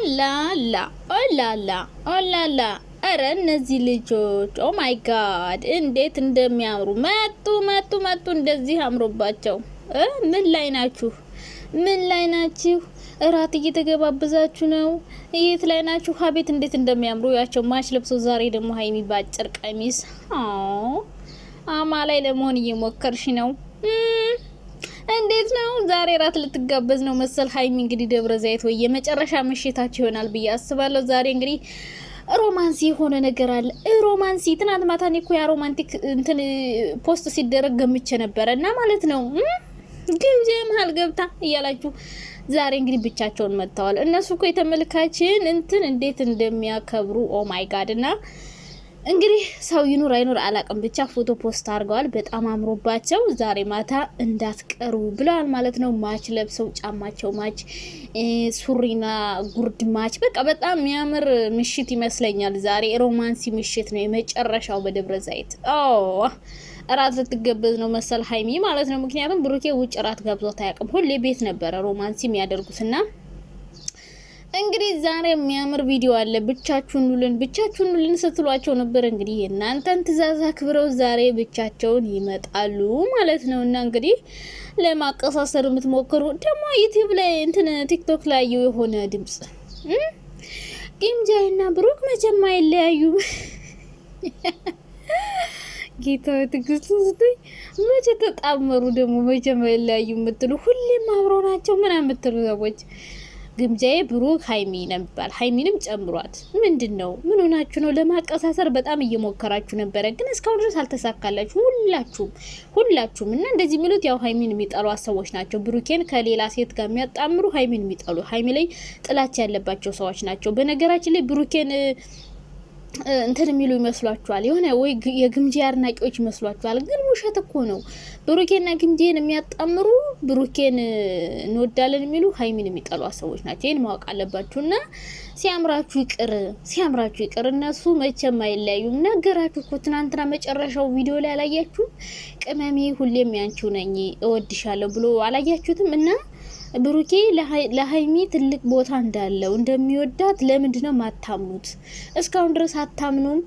ኦላላ ኦላላ ኦላላ አረ እነዚህ ልጆች ኦ ማይ ጋድ እንዴት እንደሚያምሩ መጡ እንደዚህ አምሮባቸው። ምን ላይ ናችሁ? ምን ላይ ናችሁ? እራት እየተገባበዛችሁ ነው? የት ላይ ናችሁ? ሀቤት እንዴት እንደሚያምሩ ያቸው ማች ለብሰው። ዛሬ ደግሞ ሀይሚ ባጭር ቀሚስ አማ ላይ ለመሆን እየሞከርሽ ነው። እንዴት ነው? ዛሬ ራት ልትጋበዝ ነው መሰል ሀይሚ። እንግዲህ ደብረ ዘይት ወይ የመጨረሻ ምሽታችሁ ይሆናል ብዬ አስባለሁ። ዛሬ እንግዲህ ሮማንሲ የሆነ ነገር አለ። ሮማንሲ ትናንት ማታ እኔ እኮ ያ ሮማንቲክ እንትን ፖስት ሲደረግ ገምቼ ነበረ እና ማለት ነው ግብዣ መሀል ገብታ እያላችሁ ዛሬ እንግዲህ ብቻቸውን መጥተዋል። እነሱ እኮ የተመልካችን እንትን እንዴት እንደሚያከብሩ ኦ ማይ ጋድ። እና እንግዲህ ሰው ይኑር አይኑር አላቅም፣ ብቻ ፎቶ ፖስት አድርገዋል። በጣም አምሮባቸው ዛሬ ማታ እንዳትቀሩ ብለዋል ማለት ነው። ማች ለብሰው ጫማቸው ማች፣ ሱሪና ጉርድ ማች፣ በቃ በጣም የሚያምር ምሽት ይመስለኛል። ዛሬ ሮማንሲ ምሽት ነው የመጨረሻው በደብረ ዘይት። እራት ልትገበዝ ነው መሰል ሀይሚ ማለት ነው። ምክንያቱም ብሩኬ ውጭ እራት ገብዞት አያውቅም። ሁሌ ቤት ነበረ ሮማንሲ የሚያደርጉትና እንግዲህ ዛሬ የሚያምር ቪዲዮ አለ። ብቻችሁን ኑልን ስትሏቸው ነበር። እንግዲህ የእናንተን ትዕዛዝ አክብረው ዛሬ ብቻቸውን ይመጣሉ ማለት ነው። እና እንግዲህ ለማቀሳሰር የምትሞክሩ ደግሞ ዩቲዩብ ላይ እንትን ቲክቶክ ላይ የሆነ ድምጽ ጊምጃይና ብሩክ መቼም አይለያዩም። ጌታ ትግስቱ ስትይ መቼ ተጣመሩ ደግሞ መቼም አይለያዩ የምትሉ ሁሌም አብረው ናቸው ምናምን የምትሉ ሰዎች ግምጃዬ ብሩክ ሀይሚ ነበር፣ ሀይሚንም ጨምሯት። ምንድነው? ምን ሆናችሁ ነው? ለማቀሳሰር በጣም እየሞከራችሁ ነበረ፣ ግን እስካሁን ድረስ አልተሳካላችሁ ሁላችሁም። እና እንደዚህ የሚሉት ያው ሀይሚን የሚጠሉ ሰዎች ናቸው። ብሩኬን ከሌላ ሴት ጋር የሚያጣምሩ ሀይሚን የሚጠሉ ሀይሚ ላይ ጥላቻ ያለባቸው ሰዎች ናቸው። በነገራችን ላይ ብሩኬን እንትን የሚሉ ይመስሏችኋል፣ የሆነ ወይ የግምጄ አድናቂዎች ይመስሏችኋል፣ ግን ውሸት እኮ ነው። ብሩኬና ግምጄን የሚያጣምሩ ብሩኬን እንወዳለን የሚሉ ሀይሚን የሚጠሉ ሰዎች ናቸው። ይህን ማወቅ አለባችሁና ሲያምራችሁ ይቅር። እነሱ መቼም አይለያዩም። ነገራችሁ እኮ ትናንትና መጨረሻው ቪዲዮ ላይ አላያችሁም? ቅመሜ ሁሌም ያንቺው ነኝ እወድሻለሁ ብሎ አላያችሁትም? እና ብሩኬ ለሀይሚ ትልቅ ቦታ እንዳለው እንደሚወዳት ለምንድን ነው ማታምኑት? እስካሁን ድረስ አታምኑም?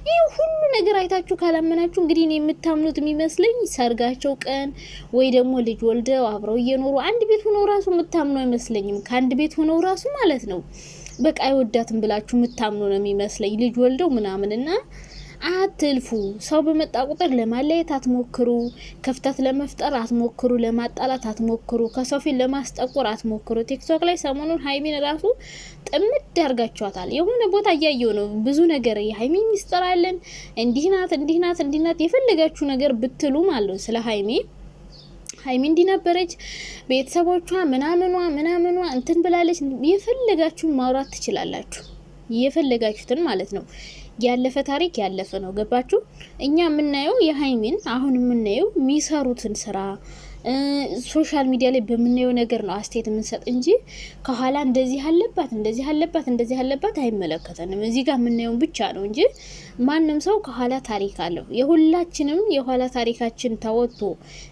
ይህ ሁሉ ነገር አይታችሁ ካላመናችሁ እንግዲህ እኔ የምታምኑት የሚመስለኝ ሰርጋቸው ቀን ወይ ደግሞ ልጅ ወልደው አብረው እየኖሩ አንድ ቤት ሆነው ራሱ የምታምኑ አይመስለኝም። ከአንድ ቤት ሆነው ራሱ ማለት ነው በቃ አይወዳትም ብላችሁ የምታምኑ ነው የሚመስለኝ። ልጅ ወልደው ምናምንና አትልፉ። ሰው በመጣ ቁጥር ለማለየት አትሞክሩ፣ ክፍተት ለመፍጠር አትሞክሩ፣ ለማጣላት አትሞክሩ፣ ከሰው ፊት ለማስጠቆር አትሞክሩ። ቲክቶክ ላይ ሰሞኑን ሀይሚን ራሱ ጥምድ ያርጋቸዋታል። የሆነ ቦታ እያየው ነው ብዙ ነገር የሀይሚ ሚስጥር አለን፣ እንዲህ ናት የፈለጋችሁ ነገር ብትሉ ማለት ስለ ሀይሚ እንዲህ ነበረች፣ ቤተሰቦቿ ምናምኗ እንትን ብላለች፣ የፈለጋችሁን ማውራት ትችላላችሁ። የፈለጋችሁትን ማለት ነው። ያለፈ ታሪክ ያለፈ ነው። ገባችሁ? እኛ የምናየው የሀይሚን አሁን የምናየው የሚሰሩትን ስራ ሶሻል ሚዲያ ላይ በምናየው ነገር ነው አስተያየት የምንሰጥ እንጂ ከኋላ እንደዚህ አለባት አይመለከተንም። እዚህ ጋር የምናየውን ብቻ ነው እንጂ ማንም ሰው ከኋላ ታሪክ አለው። የሁላችንም የኋላ ታሪካችን ተወጥቶ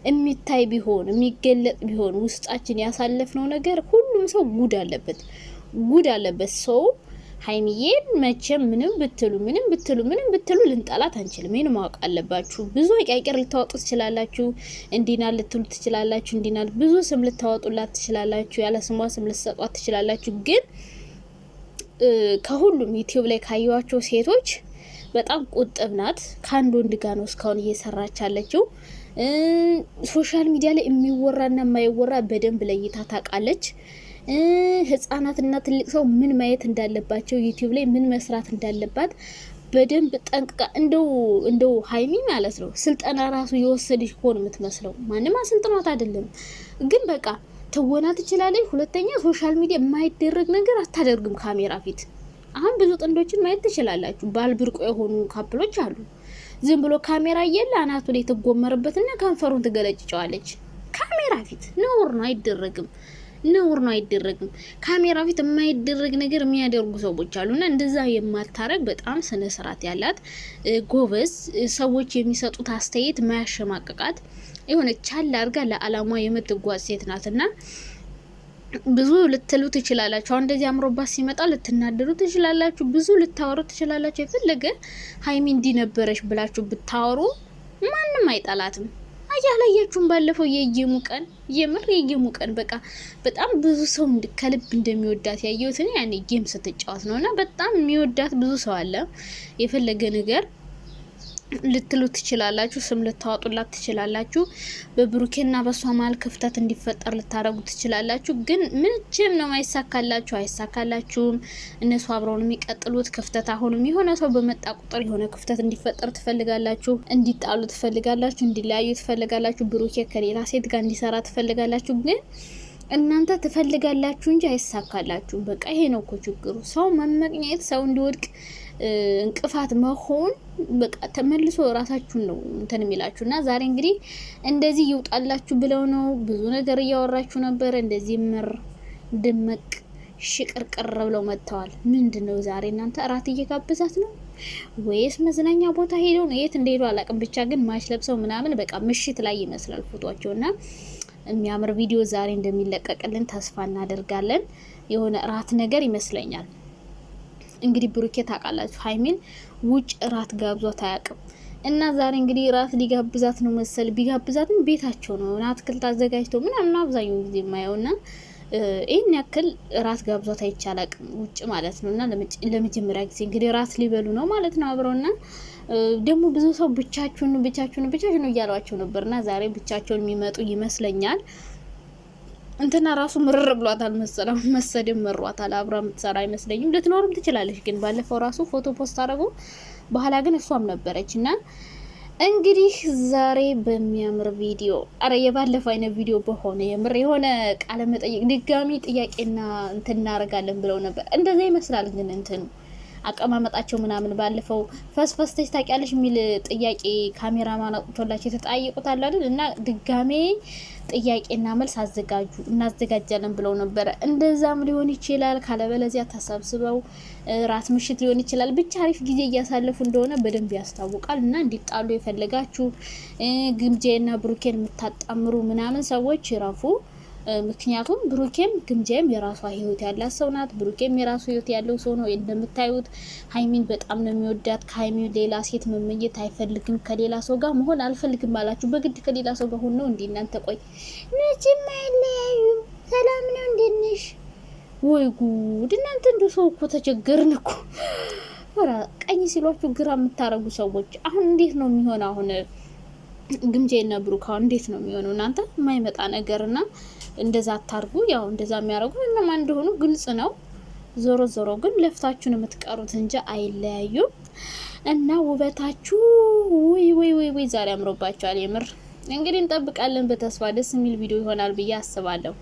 የሚታይ ቢሆን የሚገለጥ ቢሆን ውስጣችን ያሳለፍነው ነገር ሁሉም ሰው ጉድ አለበት ሰው ሀይሚዬን መቼም ምንም ብትሉ ልንጠላት አንችልም። ይሄን ማወቅ አለባችሁ። ብዙ አቂር ልታወጡ ትችላላችሁ፣ እንዲና ልትሉ ትችላላችሁ፣ እንዲና ብዙ ስም ልታወጡላት ትችላላችሁ፣ ያለ ስሟ ስም ልትሰጧት ትችላላችሁ። ግን ከሁሉም ዩቲዩብ ላይ ካየዋቸው ሴቶች በጣም ቁጥብ ናት። ከአንድ ወንድ ጋር ነው እስካሁን እየሰራች ያለችው። ሶሻል ሚዲያ ላይ የሚወራና የማይወራ በደንብ ለይታ ታውቃለች። ህፃናትና ትልቅ ሰው ምን ማየት እንዳለባቸው ዩቲዩብ ላይ ምን መስራት እንዳለባት በደንብ ጠንቅቃ እንደው ሀይሚ ማለት ነው ስልጠና ራሱ የወሰደች ሆነ የምትመስለው። ማንም አሰልጥኗት አይደለም፣ ግን በቃ ትወና ትችላለች። ሁለተኛ ሶሻል ሚዲያ የማይደረግ ነገር አታደርግም ካሜራ ፊት። አሁን ብዙ ጥንዶችን ማየት ትችላላችሁ። ባልብርቆ የሆኑ ካፕሎች አሉ። ዝም ብሎ ካሜራ እያለ አናቱ ላይ ትጎመርበትና ከንፈሩን ትገለጭጨዋለች። ካሜራ ፊት ነውር ነው አይደረግም። ካሜራ ፊት የማይደረግ ነገር የሚያደርጉ ሰዎች አሉና እንደዛ የማታረግ በጣም ስነ ስርዓት ያላት ጎበዝ፣ ሰዎች የሚሰጡት አስተያየት ማያሸማቀቃት የሆነ ቻል አድርጋ ለዓላማ የምትጓዝ ሴት ናትና ብዙ ልትሉ ትችላላችሁ። አሁን እንደዚህ አምሮባት ሲመጣ ልትናደሩ ትችላላችሁ። ብዙ ልታወሩ ትችላላችሁ። የፈለገ ሀይሚ እንዲነበረች ብላችሁ ብታወሩ ማንም አይጠላትም። አያላያችሁም? ባለፈው የየሙ ቀን የምር የየሙ ቀን በቃ በጣም ብዙ ሰው ከልብ እንደሚወዳት ያየሁት እኔ ያኔ ጌም ስትጫወት ነውና በጣም የሚወዳት ብዙ ሰው አለ። የፈለገ ነገር ልትሉ ትችላላችሁ። ስም ልታወጡላት ትችላላችሁ። በብሩኬና በሷ መሀል ክፍተት እንዲፈጠር ልታረጉ ትችላላችሁ። ግን ምንችም ነው አይሳካላችሁ፣ አይሳካላችሁም። እነሱ አብረው ነው የሚቀጥሉት። ክፍተት አሁንም የሆነ ሰው በመጣ ቁጥር የሆነ ክፍተት እንዲፈጠር ትፈልጋላችሁ፣ እንዲጣሉ ትፈልጋላችሁ፣ እንዲለያዩ ትፈልጋላችሁ፣ ብሩኬ ከሌላ ሴት ጋር እንዲሰራ ትፈልጋላችሁ። ግን እናንተ ትፈልጋላችሁ እንጂ አይሳካላችሁም። በቃ ይሄ ነው እኮ ችግሩ። ሰው መመቅኘት፣ ሰው እንዲወድቅ እንቅፋት መሆን በቃ ተመልሶ ራሳችሁን ነው እንትን የሚላችሁ። እና ዛሬ እንግዲህ እንደዚህ ይውጣላችሁ ብለው ነው ብዙ ነገር እያወራችሁ ነበር። እንደዚህ ምር ድመቅ ሽቅርቅር ብለው መጥተዋል። ምንድነው ዛሬ እናንተ እራት እየጋበዛት ነው ወይስ መዝናኛ ቦታ ሄደው ነው? የት እንደሄዱ አላውቅም። ብቻ ግን ማች ለብሰው ምናምን በቃ ምሽት ላይ ይመስላል ፎቶአቸውና የሚያምር ቪዲዮ ዛሬ እንደሚለቀቅልን ተስፋ እናደርጋለን። የሆነ እራት ነገር ይመስለኛል። እንግዲህ ብሩኬ ታውቃላችሁ ሀይሚን ውጭ እራት ጋብዟት አያውቅም። እና ዛሬ እንግዲህ እራት ሊጋብዛት ነው መሰል። ቢጋብዛትም ቤታቸው ነው አትክልት አዘጋጅተው ምናምን አብዛኛው ጊዜ የማየውና ይህን ያክል እራት ጋብዟት አይቻላቅም ውጭ ማለት ነው። እና ለመጀመሪያ ጊዜ እንግዲህ እራት ሊበሉ ነው ማለት ነው አብረውና ደግሞ ብዙ ሰው ብቻችሁን እያሏቸው ነበርና ዛሬ ብቻቸውን የሚመጡ ይመስለኛል። እንትና ራሱ ምርር ብሏታል መሰለው መሰደም መሯታል። አብራ የምትሰራ አይመስለኝም። ልትኖርም ትችላለች። ግን ባለፈው ራሱ ፎቶ ፖስት አደረጉ በኋላ ግን እሷም ነበረችና እንግዲህ ዛሬ በሚያምር ቪዲዮ የባለፈው አይነት ቪዲዮ በሆነ የምር የሆነ ቃለ መጠይቅ ድጋሚ ጥያቄና እንትን እናደርጋለን ብለው ነበር። እንደዛ ይመስላል ግን እንትኑ አቀማመጣቸው ምናምን ባለፈው ፈስፈስተሽ ታውቂያለሽ የሚል ጥያቄ ካሜራማን አውጥቶላቸው የተጠያየቁት አለ አይደል? እና ድጋሜ ጥያቄና መልስ እናዘጋጃለን ብለው ነበረ። እንደዛም ሊሆን ይችላል። ካለበለዚያ ተሰብስበው ራት ምሽት ሊሆን ይችላል። ብቻ አሪፍ ጊዜ እያሳለፉ እንደሆነ በደንብ ያስታውቃል። እና እንዲጣሉ የፈለጋችሁ ግምጄና ብሩኬን የምታጣምሩ ምናምን ሰዎች ይረፉ። ምክንያቱም ብሩኬም ግምጄም የራሷ ህይወት ያላት ሰው ናት። ብሩኬም የራሱ ህይወት ያለው ሰው ነው። እንደምታዩት ሀይሚን በጣም ነው የሚወዳት። ከሀይሚ ሌላ ሴት መመኘት አይፈልግም። ከሌላ ሰው ጋር መሆን አልፈልግም አላችሁ። በግድ ከሌላ ሰው ጋር ሆኖ እንዴ እናንተ ቆይ መቼም አይለያዩም። ሰላም ነው እንዴት ነሽ? ወይ ጉድ እናንተ እንደ ሰው እኮ ተቸገርን እኮ። ቀኝ ሲሏችሁ ግራ የምታረጉ ሰዎች አሁን እንዴት ነው የሚሆነው? አሁን ግምጄና ብሩክ አሁን እንዴት ነው የሚሆነው? እናንተ የማይመጣ ነገርና እንደዛ አታርጉ። ያው እንደዛ የሚያደርጉ እነማን እንደሆኑ ግልጽ ነው። ዞሮ ዞሮ ግን ለፍታችሁን የምትቀሩት እንጂ አይለያዩም። እና ውበታችሁ ወይ ዛሬ አምሮባችኋል። የምር እንግዲህ እንጠብቃለን በተስፋ ደስ የሚል ቪዲዮ ይሆናል ብዬ አስባለሁ።